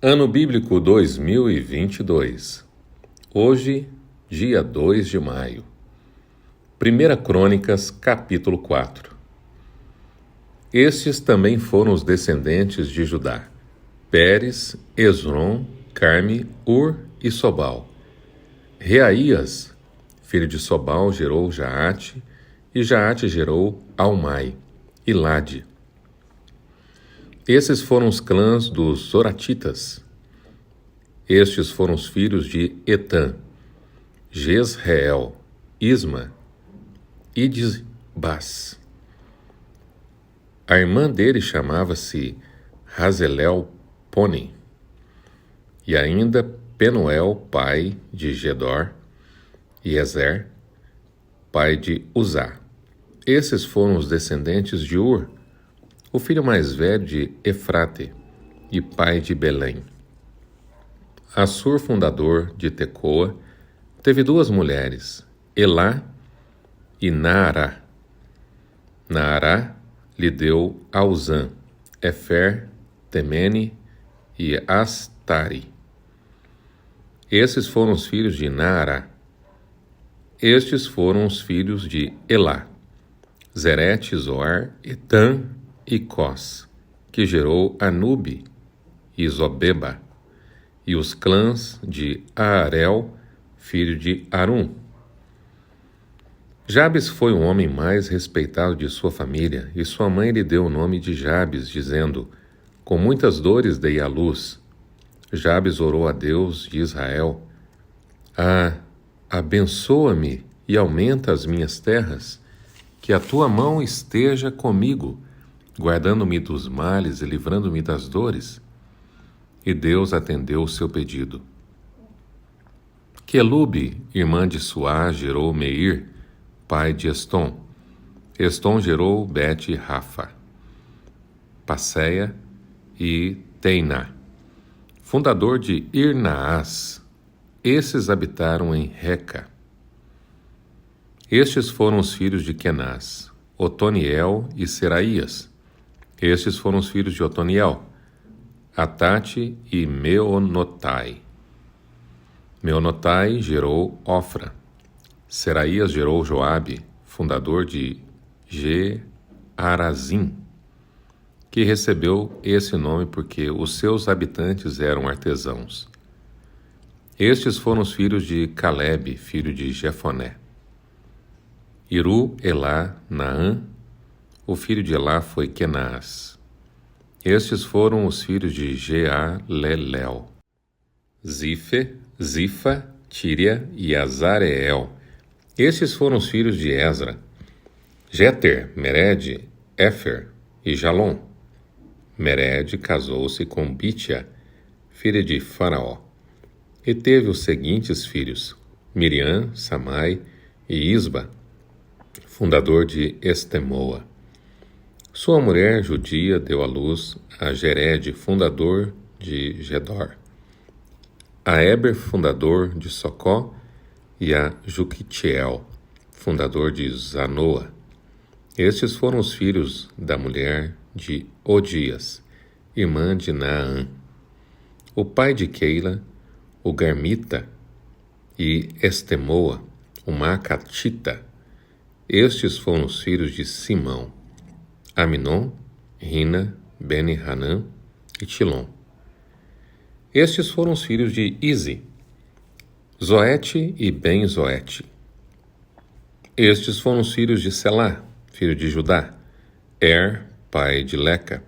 Ano Bíblico 2022. Hoje, dia 2 de maio. 1 Crônicas, capítulo 4. Estes também foram os descendentes de Judá: Pérez, Esrom, Carme, Ur e Sobal. Reaías, filho de Sobal, gerou Jaate, e Jaate gerou Almai e Lade. Esses foram os clãs dos Zoratitas. Estes foram os filhos de Etã: Jezreel, Isma e Idbas. A irmã dele chamava-se Hazelel Poni. E ainda Penuel, pai de Gedor, e Ezer, pai de Uzá. Esses foram os descendentes de Ur, o filho mais velho de Efrate e pai de Belém. Assur, fundador de Tecoa, teve duas mulheres, Elá e Naará. Naará lhe deu Auzã, Efer, Temene e Astari. Esses foram os filhos de Naará. Estes foram os filhos de Elá: Zerete, Zoar, Etã e Cós, que gerou Anube e Zobeba, e os clãs de Aarel, filho de Arum. Jabes foi o homem mais respeitado de sua família, e sua mãe lhe deu o nome de Jabes, dizendo: com muitas dores dei à luz. Jabes orou a Deus de Israel: abençoa-me e aumenta as minhas terras, que a tua mão esteja comigo, guardando-me dos males e livrando-me das dores. E Deus atendeu o seu pedido. Quelube, irmã de Suá, gerou Meir, pai de Estom. Estom gerou Bet-Rafa, Passeia e Teiná, fundador de Ir-Naás. Esses habitaram em Reca. Estes foram os filhos de Kenaz, Otoniel e Seraías. Estes foram os filhos de Otoniel: Atate e Meonotai. Meonotai gerou Ofra. Seraías gerou Joabe, fundador de Ge-Arazim, que recebeu esse nome porque os seus habitantes eram artesãos. Estes foram os filhos de Calebe, filho de Jefoné. Iru, Elá, Naã. O filho de Elá foi Kenaz. Estes foram os filhos de Jealelel: Zifa, Tíria e Azareel. Estes foram os filhos de Ezra: Jeter, Mered, Éfer e Jalom. Mered casou-se com Bitia, filha de Faraó, e teve os seguintes filhos: Miriam, Samai e Isba, fundador de Estemoa. Sua mulher judia deu à luz a Jered, fundador de Gedor, a Eber, fundador de Socó, e a Juquitiel, fundador de Zanoa. Estes foram os filhos da mulher de Odias, irmã de Naã. O pai de Keila, o Garmita, e Estemoa, o Macatita. Estes foram os filhos de Simão: Aminon, Rina, Beni-Hanã e Tilom. Estes foram os filhos de Izi: Zoete e Ben-Zoete. Estes foram os filhos de Selá, filho de Judá: pai de Leca,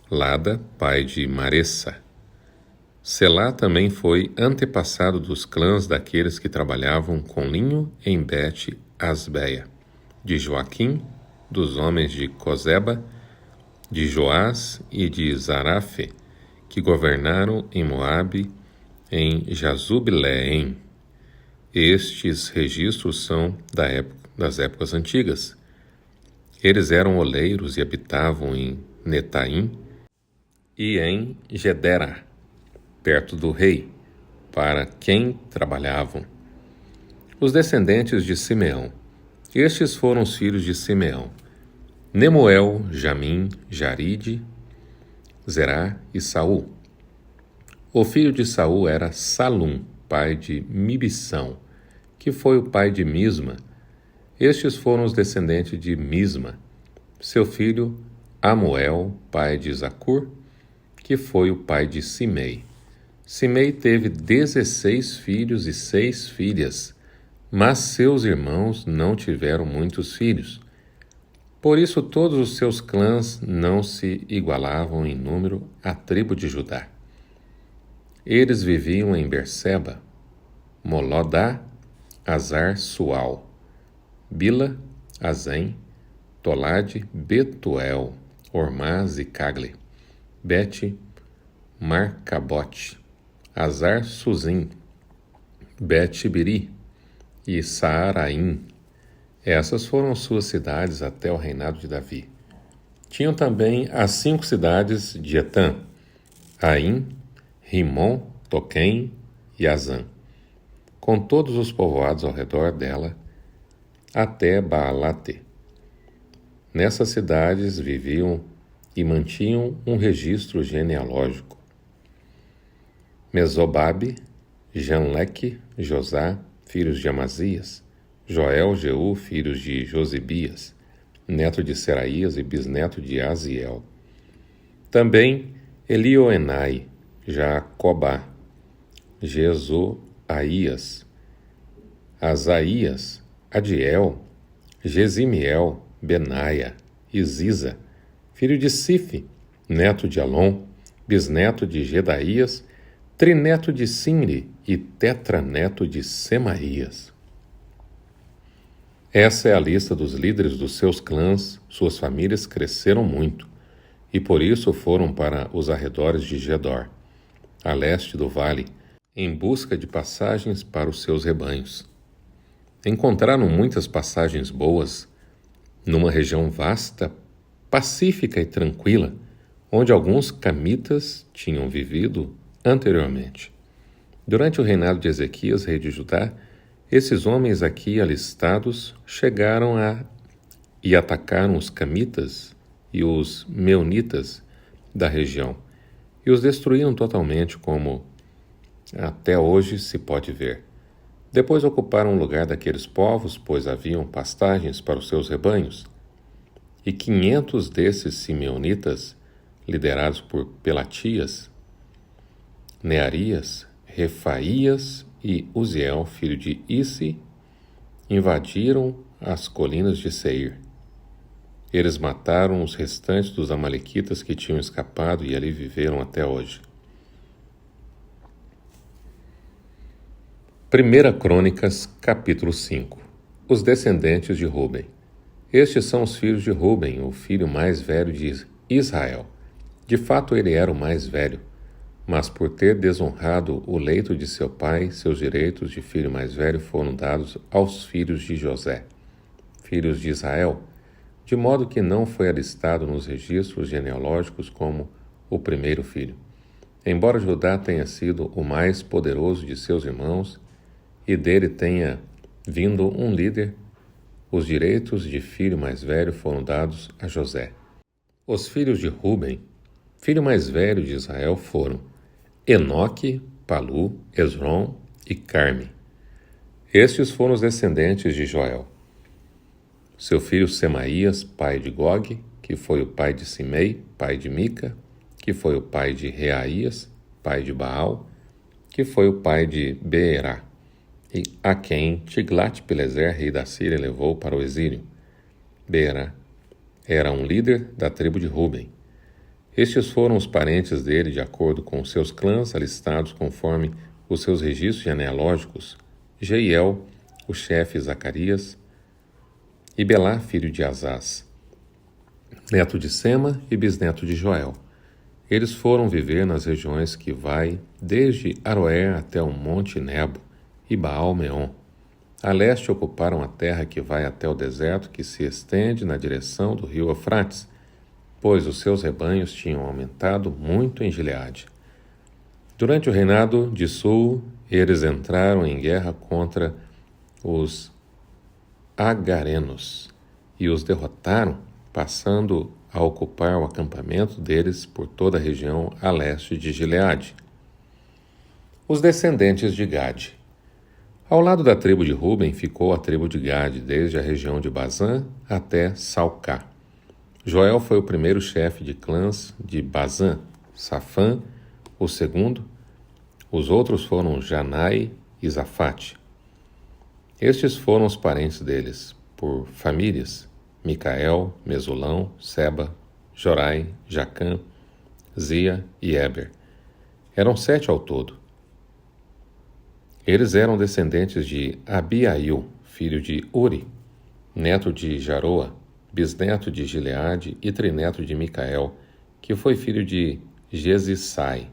Lada, pai de Maressa. Selá também foi antepassado dos clãs daqueles que trabalhavam com linho em Bet-Asbeia, de Joaquim, dos homens de Cozeba, de Joás e de Zarafe, que governaram em Moabe, em Jazubileém. Estes registros são das épocas antigas. Eles eram oleiros e habitavam em Netaim e em Gedera, perto do rei, para quem trabalhavam. Os descendentes de Simeão. Estes foram os filhos de Simeão: Nemuel, Jamim, Jaride, Zerá e Saul. O filho de Saul era Salum, pai de Mibissão, que foi o pai de Misma. Estes foram os descendentes de Misma. Seu filho Amuel, pai de Zacur, que foi o pai de Simei. Simei teve 16 filhos e 6 filhas, mas seus irmãos não tiveram muitos filhos. Por isso todos os seus clãs não se igualavam em número à tribo de Judá. Eles viviam em Berseba, Molodá, Azar, Sual, Bila, Azem, Tolade, Betuel, Ormaz e Cagle, Bet, Marcabote, Azar, Suzim, Bet-Biri e Saaraim. Essas foram suas cidades até o reinado de Davi. Tinham também as 5 cidades de Etã, Aim, Rimon, Toquém e Azã, com todos os povoados ao redor dela, até Baalate. Nessas cidades viviam e mantinham um registro genealógico. Mesobabe, Janleque, Josá, filhos de Amazias, Joel, Jeú, filhos de Josibias, neto de Seraías e bisneto de Aziel. Também Elioenai, Jacobá, Jezoaías, Asaías, Adiel, Gesimiel, Benaia e Ziza, filho de Sife, neto de Alon, bisneto de Gedaías, trineto de Simri e tetraneto de Semaías. Essa é a lista dos líderes dos seus clãs. Suas famílias cresceram muito, e por isso foram para os arredores de Gedor, a leste do vale, em busca de passagens para os seus rebanhos. Encontraram muitas passagens boas numa região vasta, pacífica e tranquila, onde alguns camitas tinham vivido anteriormente. Durante o reinado de Ezequias, rei de Judá, esses homens aqui alistados chegaram e atacaram os camitas e os meunitas da região e os destruíram totalmente, como até hoje se pode ver. Depois ocuparam o lugar daqueles povos, pois haviam pastagens para os seus rebanhos. E 500 desses simeonitas, liderados por Pelatias, Nearias, Refaías e Uziel, filho de Issi, invadiram as colinas de Seir. Eles mataram os restantes dos amalequitas que tinham escapado e ali viveram até hoje. 1 Crônicas, capítulo 5. Os descendentes de Ruben. Estes são os filhos de Ruben, o filho mais velho de Israel. De fato, ele era o mais velho, mas por ter desonrado o leito de seu pai, seus direitos de filho mais velho foram dados aos filhos de José, filhos de Israel, de modo que não foi alistado nos registros genealógicos como o primeiro filho. Embora Judá tenha sido o mais poderoso de seus irmãos e dele tenha vindo um líder, os direitos de filho mais velho foram dados a José. Os filhos de Ruben, filho mais velho de Israel, foram Enoque, Palu, Esrom e Carme. Estes foram os descendentes de Joel. Seu filho Semaías, pai de Gog, que foi o pai de Simei, pai de Mica, que foi o pai de Reaías, pai de Baal, que foi o pai de Beerá, e a quem Tiglat-Pileser, rei da Síria, levou para o exílio. Beerá era um líder da tribo de Ruben. Estes foram os parentes dele de acordo com os seus clãs, alistados conforme os seus registros genealógicos: Jeiel, o chefe Zacarias, e Belá, filho de Azaz, neto de Sema e bisneto de Joel. Eles foram viver nas regiões que vai desde Aroer até o monte Nebo e Baal-Meon. A leste ocuparam a terra que vai até o deserto, que se estende na direção do rio Eufrates, pois os seus rebanhos tinham aumentado muito em Gileade. Durante o reinado de Sul, eles entraram em guerra contra os agarenos e os derrotaram, passando a ocupar o acampamento deles por toda a região a leste de Gileade. Os descendentes de Gade. Ao lado da tribo de Ruben ficou a tribo de Gade, desde a região de Bazã até Salcá. Joel foi o primeiro chefe de clãs de Bazã, Safã, o segundo. Os outros foram Janai e Zafate. Estes foram os parentes deles, por famílias: Micael, Mesulão, Seba, Jorai, Jacã, Zia e Eber. Eram 7 ao todo. Eles eram descendentes de Abiail, filho de Uri, neto de Jaroa, bisneto de Gileade e trineto de Micael, que foi filho de Gesissai,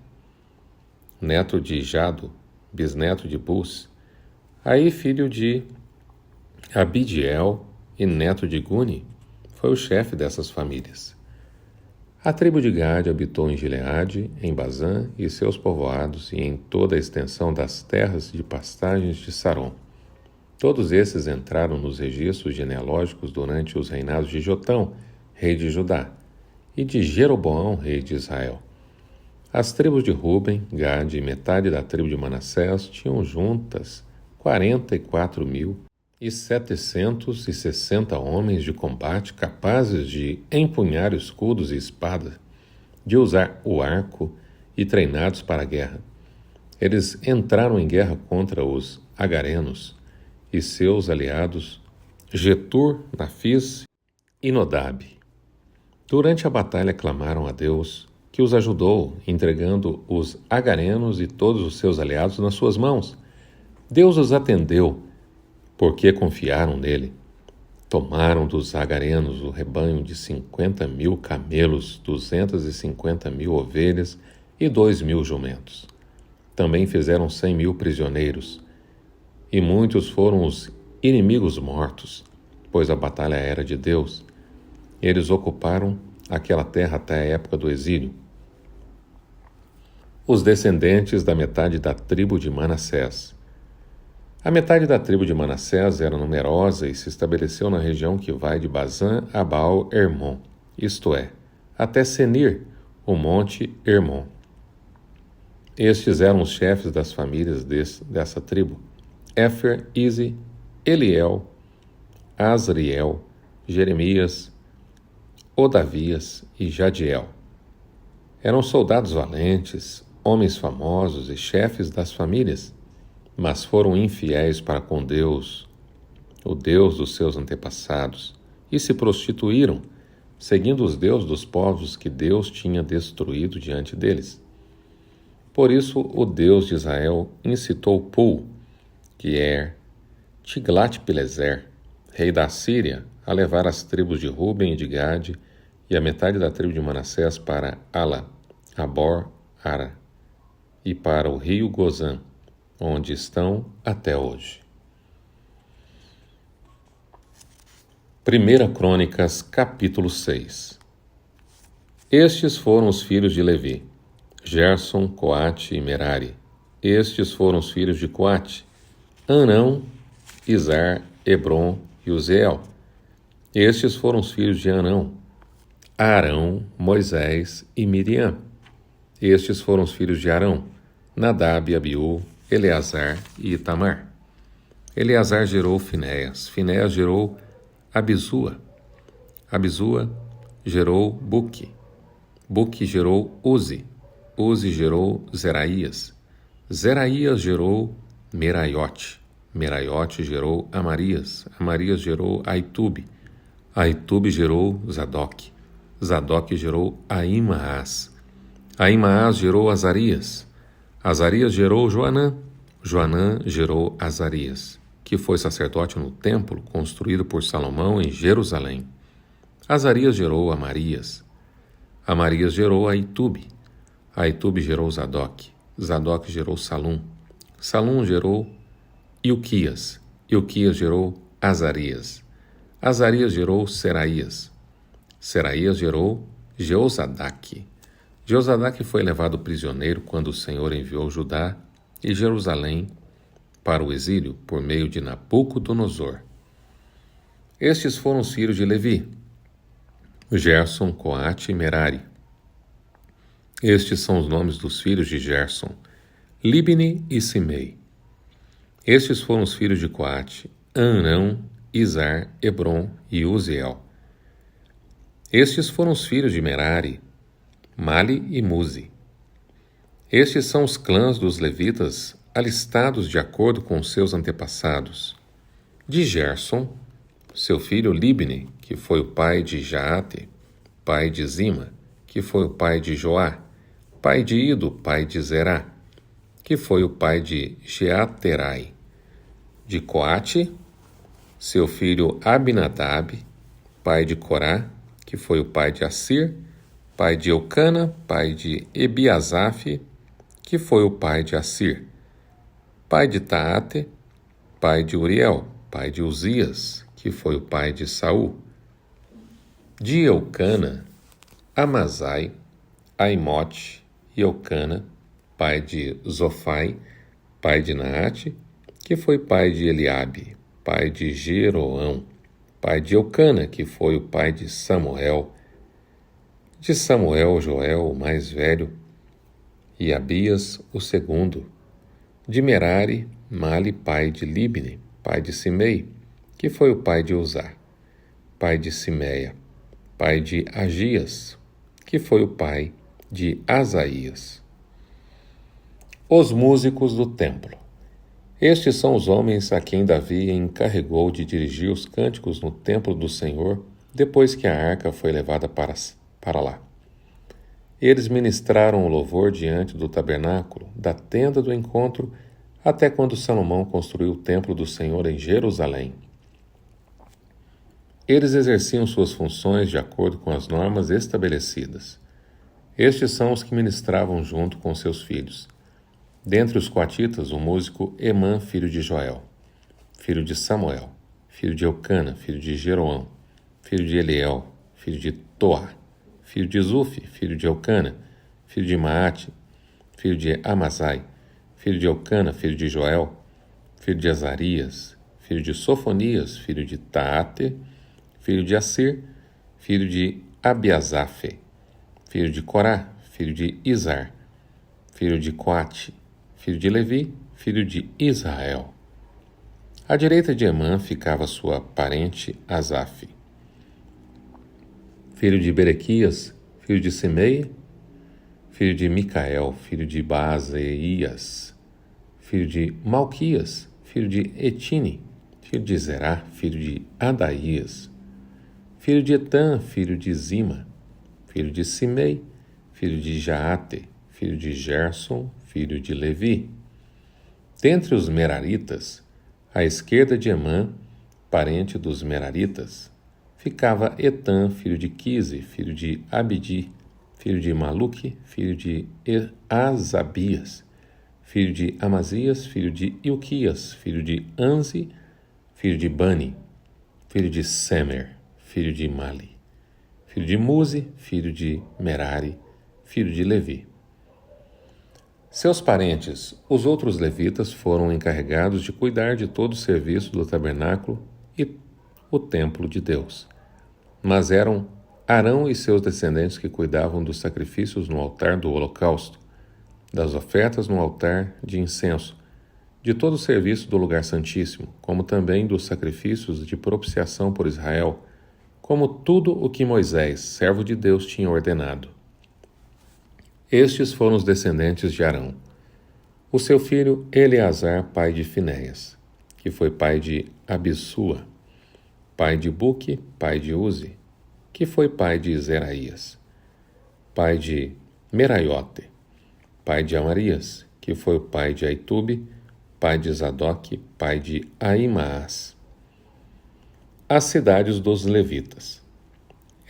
neto de Jado, bisneto de Bus, aí filho de Abidiel e neto de Guni, foi o chefe dessas famílias. A tribo de Gade habitou em Gileade, em Bazã e seus povoados e em toda a extensão das terras de pastagens de Saron. Todos esses entraram nos registros genealógicos durante os reinados de Jotão, rei de Judá, e de Jeroboão, rei de Israel. As tribos de Ruben, Gade e metade da tribo de Manassés tinham juntas 44.760 homens de combate capazes de empunhar escudos e espadas, de usar o arco e treinados para a guerra. Eles entraram em guerra contra os agarenos e seus aliados Getur, Nafis e Nodab. Durante a batalha clamaram a Deus, que os ajudou, entregando os agarenos e todos os seus aliados nas suas mãos. Deus os atendeu, porque confiaram nele. Tomaram dos agarenos o rebanho de 50.000 camelos, 250.000 ovelhas e 2.000 jumentos. Também fizeram 100.000 prisioneiros, e muitos foram os inimigos mortos, pois a batalha era de Deus. Eles ocuparam aquela terra até a época do exílio. Os descendentes da metade da tribo de Manassés. A metade da tribo de Manassés era numerosa e se estabeleceu na região que vai de Bazã a Baal-Hermon, isto é, até Senir, o monte Hermon. Estes eram os chefes das famílias dessa tribo: Éfer, Ize, Eliel, Azriel, Jeremias, Odavias e Jadiel. Eram soldados valentes, homens famosos e chefes das famílias, mas foram infiéis para com Deus, o Deus dos seus antepassados, e se prostituíram, seguindo os deuses dos povos que Deus tinha destruído diante deles. Por isso o Deus de Israel incitou Pul, que é Tiglat-Pileser, rei da Síria, a levar as tribos de Ruben e de Gade e a metade da tribo de Manassés para Ala, Abor, Ara, e para o rio Gozã, onde estão até hoje. 1 Crônicas, capítulo 6. Estes foram os filhos de Levi: Gerson, Coate e Merari. Estes foram os filhos de Coate: Anão, Izar, Hebron e Uziel. Estes foram os filhos de Anão: Arão, Moisés e Miriam. Estes foram os filhos de Arão: Nadab, Abiú, Eleazar e Itamar. Eleazar gerou Finéias. Finéias gerou Abisua. Abisua gerou Buque. Buque gerou Uzi. Uzi gerou Zeraías. Zeraías gerou Meraiote. Meraiote gerou Amarias. Amarias gerou Aitube. Aitube gerou Zadok. Zadok gerou Ahimaás. Ahimaás gerou Azarias. Azarias gerou Joanã. Joanã gerou Azarias, que foi sacerdote no templo construído por Salomão em Jerusalém. Azarias gerou Amarias. Amarias gerou Aitube. Aitube gerou Zadok. Zadok gerou Salum. Salum gerou Ilquias. Ilquias gerou Azarias. Azarias gerou Seraías. Seraías gerou Jeozadaque. Jeozadaque foi levado prisioneiro quando o Senhor enviou Judá e Jerusalém para o exílio por meio de Nabucodonosor. Estes foram os filhos de Levi: Gerson, Coate e Merari. Estes são os nomes dos filhos de Gerson: Libni e Simei. Estes foram os filhos de Coate: Amrão, Izar, Hebron e Uziel. Estes foram os filhos de Merari: Mali e Muzi. Estes são os clãs dos levitas, alistados de acordo com seus antepassados. De Gerson, seu filho Libni, que foi o pai de Jaate, pai de Zima, que foi o pai de Joá, pai de Ido, pai de Zerá, que foi o pai de Jeaterai. De Coate, seu filho Abinadab, pai de Corá, que foi o pai de Assir, pai de Eucana, pai de Ebiasaf, que foi o pai de Assir, pai de Taate, pai de Uriel, pai de Uzias, que foi o pai de Saul. De Eucana, Amazai, Aimote e Eucana, pai de Zofai, pai de Naate, que foi pai de Eliabe, pai de Jeroão, pai de Eucana, que foi o pai de Samuel. De Samuel, Joel, o mais velho, e Abias, o segundo. De Merari, Mali, pai de Libni, pai de Simei, que foi o pai de Uzá, pai de Simeia, pai de Agias, que foi o pai de Asaías. Os músicos do templo. Estes são os homens a quem Davi encarregou de dirigir os cânticos no templo do Senhor, depois que a arca foi levada para lá. Eles ministraram o louvor diante do tabernáculo, da tenda do encontro, até quando Salomão construiu o templo do Senhor em Jerusalém. Eles exerciam suas funções de acordo com as normas estabelecidas. Estes são os que ministravam junto com seus filhos. Dentre os coatitas, o músico Emã, filho de Joel, filho de Samuel, filho de Eucana, filho de Jeroão, filho de Eliel, filho de Toa, filho de Zufi, filho de Eucana, filho de Maate, filho de Amazai, filho de Eucana, filho de Joel, filho de Azarias, filho de Sofonias, filho de Taate, filho de Assir, filho de Abiasafe, filho de Corá, filho de Izar, filho de Coate, filho de Levi, filho de Israel. À direita de Emã ficava sua parente Asaf, filho de Berequias, filho de Simei, filho de Micael, filho de Baaseias, filho de Malquias, filho de Etine, filho de Zerá, filho de Adaías, filho de Etã, filho de Zima, filho de Simei, filho de Jaate, filho de Gerson, filho de Levi. Dentre os Meraritas, à esquerda de Emã, parente dos Meraritas, ficava Etã, filho de Quise, filho de Abidi, filho de Maluque, filho de Asabias, filho de Amazias, filho de Ilquias, filho de Anzi, filho de Bani, filho de Semer, filho de Mali, filho de Muzi, filho de Merari, filho de Levi. Seus parentes, os outros levitas, foram encarregados de cuidar de todo o serviço do tabernáculo e o templo de Deus. Mas eram Arão e seus descendentes que cuidavam dos sacrifícios no altar do holocausto, das ofertas no altar de incenso, de todo o serviço do lugar santíssimo, como também dos sacrifícios de propiciação por Israel, como tudo o que Moisés, servo de Deus, tinha ordenado. Estes foram os descendentes de Arão. O seu filho Eleazar, pai de Finéias, que foi pai de Abissua, pai de Buque, pai de Uzi, que foi pai de Zeraías, pai de Meraiote, pai de Amarias, que foi o pai de Aitube, pai de Zadok, pai de Aimaas. As cidades dos levitas.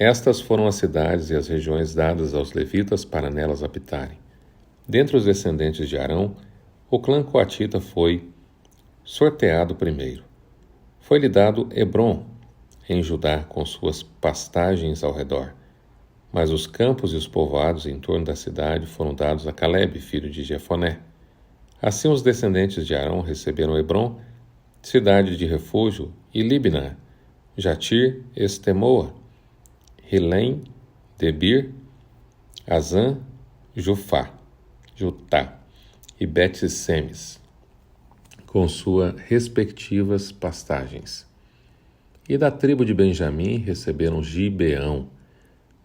Estas foram as cidades e as regiões dadas aos levitas para nelas habitarem. Dentre os descendentes de Arão, o clã coatita foi sorteado primeiro. Foi-lhe dado Hebrom, em Judá, com suas pastagens ao redor. Mas os campos e os povoados em torno da cidade foram dados a Calebe, filho de Jefoné. Assim os descendentes de Arão receberam Hebrom, cidade de refúgio, e Libná, Jatir, Estemoa, Hilém, Debir, Azã, Jutá e Bet-Semes, com suas respectivas pastagens. E da tribo de Benjamim receberam Gibeão,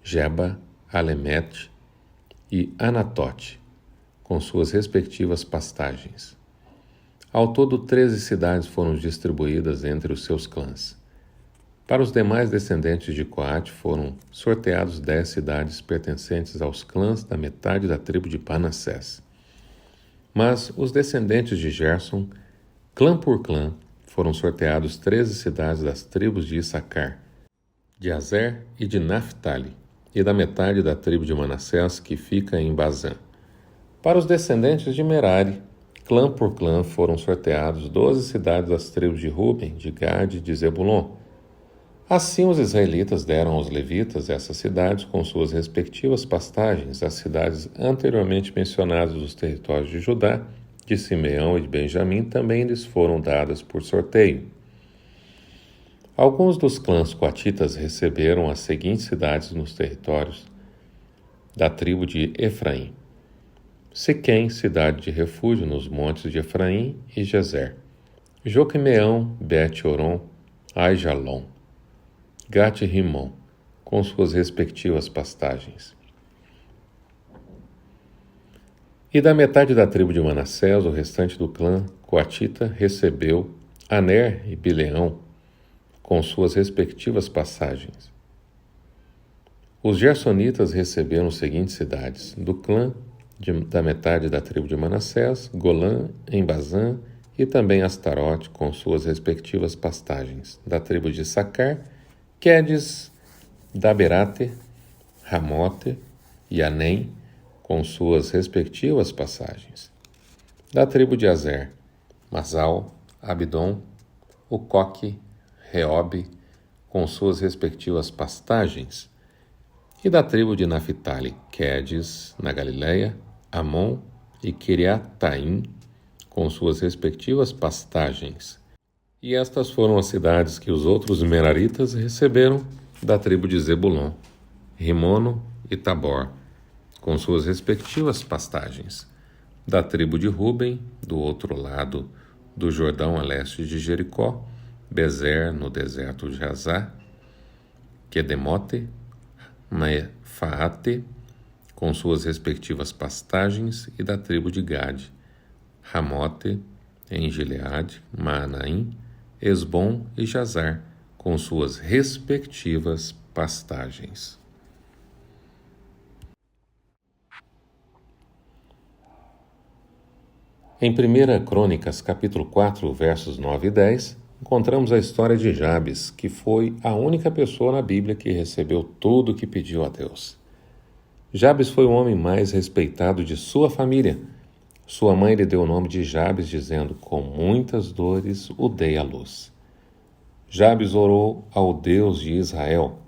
Geba, Alemete e Anatote, com suas respectivas pastagens. Ao todo, 13 cidades foram distribuídas entre os seus clãs. Para os demais descendentes de Coate foram sorteados 10 cidades pertencentes aos clãs da metade da tribo de Manassés. Mas os descendentes de Gerson, clã por clã, foram sorteados 13 cidades das tribos de Issacar, de Azer e de Naphtali, e da metade da tribo de Manassés, que fica em Bazã. Para os descendentes de Merari, clã por clã, foram sorteados 12 cidades das tribos de Ruben, de Gade e de Zebulon. Assim os israelitas deram aos levitas essas cidades com suas respectivas pastagens, as cidades anteriormente mencionadas dos territórios de Judá, de Simeão e de Benjamim também lhes foram dadas por sorteio. Alguns dos clãs coatitas receberam as seguintes cidades nos territórios da tribo de Efraim: Siquém, cidade de refúgio nos montes de Efraim, e Gezer; Joquimeão, Bet-Horon, Aijalon; Gat-Rimon, com suas respectivas pastagens. E da metade da tribo de Manassés, o restante do clã coatita recebeu Aner e Bileão, com suas respectivas passagens. Os gersonitas receberam as seguintes cidades: do clã da metade da tribo de Manassés, Golã, em Bazã, e também Astarote, com suas respectivas pastagens. Da tribo de Sacar, Quedes, Daberate, Ramote e Anem, com suas respectivas passagens. Da tribo de Azer, Masal, Abidom, Ucoque, Reobe, com suas respectivas pastagens. E da tribo de Naphtali, Quedes, na Galileia, Amon e Kiriataim, com suas respectivas pastagens. E estas foram as cidades que os outros meraritas receberam da tribo de Zebulon, Rimono e Tabor, com suas respectivas pastagens. Da tribo de Ruben, do outro lado do Jordão a leste de Jericó, Bezer, no deserto de Azá, Quedemote, Mefaate, com suas respectivas pastagens, e da tribo de Gade, Ramote, em Gileade, Maanaim, Esbom e Jazar, com suas respectivas pastagens. Em 1 Crônicas, capítulo 4, versos 9 e 10, encontramos a história de Jabes, que foi a única pessoa na Bíblia que recebeu tudo o que pediu a Deus. Jabes foi o homem mais respeitado de sua família. Sua mãe lhe deu o nome de Jabes, dizendo: com muitas dores o dei à luz. Jabes orou ao Deus de Israel: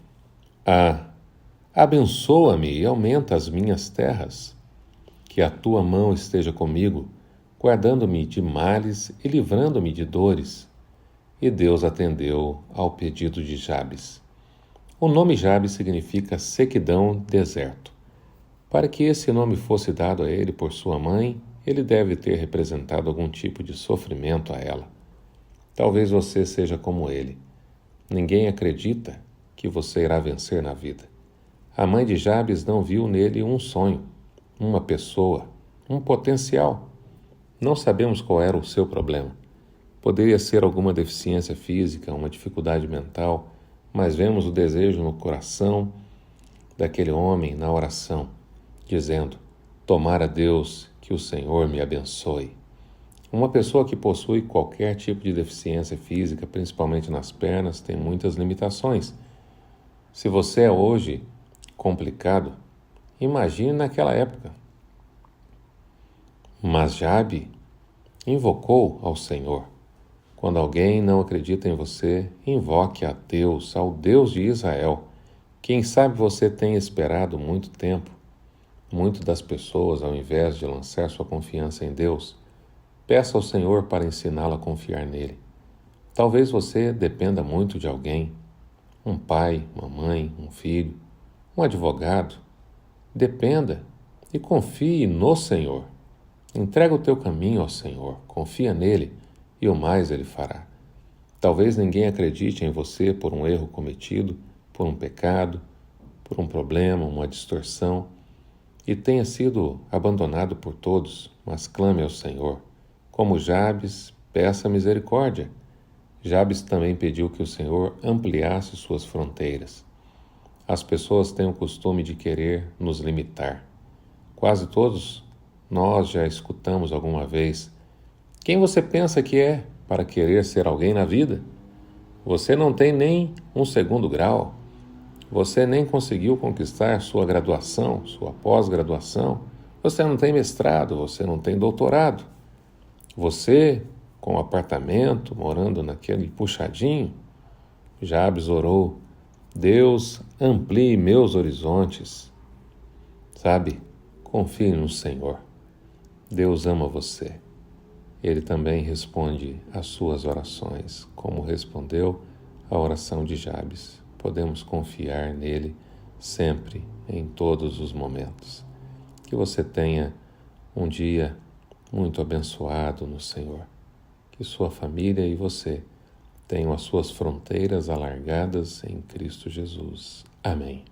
abençoa-me e aumenta as minhas terras. Que a tua mão esteja comigo, guardando-me de males e livrando-me de dores. E Deus atendeu ao pedido de Jabes. O nome Jabes significa sequidão, deserto. Para que esse nome fosse dado a ele por sua mãe, ele deve ter representado algum tipo de sofrimento a ela. Talvez você seja como ele. Ninguém acredita que você irá vencer na vida. A mãe de Jabes não viu nele um sonho, uma pessoa, um potencial. Não sabemos qual era o seu problema. Poderia ser alguma deficiência física, uma dificuldade mental, mas vemos o desejo no coração daquele homem na oração, dizendo: tomara Deus que o Senhor me abençoe. Uma pessoa que possui qualquer tipo de deficiência física, principalmente nas pernas, tem muitas limitações. Se você é hoje complicado, imagine naquela época. Mas Jabe invocou ao Senhor. Quando alguém não acredita em você, invoque a Deus, ao Deus de Israel. Quem sabe você tem esperado muito tempo. Muitas das pessoas, ao invés de lançar sua confiança em Deus, peça ao Senhor para ensiná-la a confiar nele. Talvez você dependa muito de alguém, um pai, uma mãe, um filho, um advogado. Dependa e confie no Senhor. Entrega o teu caminho ao Senhor, confia nele e o mais ele fará. Talvez ninguém acredite em você por um erro cometido, por um pecado, por um problema, uma distorção, e tenha sido abandonado por todos, mas clame ao Senhor. Como Jabes, peça misericórdia. Jabes também pediu que o Senhor ampliasse suas fronteiras. As pessoas têm o costume de querer nos limitar. Quase todos nós já escutamos alguma vez: quem você pensa que é para querer ser alguém na vida? Você não tem nem um segundo grau. Você nem conseguiu conquistar sua graduação, sua pós-graduação. Você não tem mestrado, você não tem doutorado. Você, com um apartamento, morando naquele puxadinho. Jabes orou: Deus, amplie meus horizontes. Sabe, confie no Senhor. Deus ama você. Ele também responde às suas orações, como respondeu à oração de Jabes. Podemos confiar nele sempre, em todos os momentos. Que você tenha um dia muito abençoado no Senhor. Que sua família e você tenham as suas fronteiras alargadas em Cristo Jesus. Amém.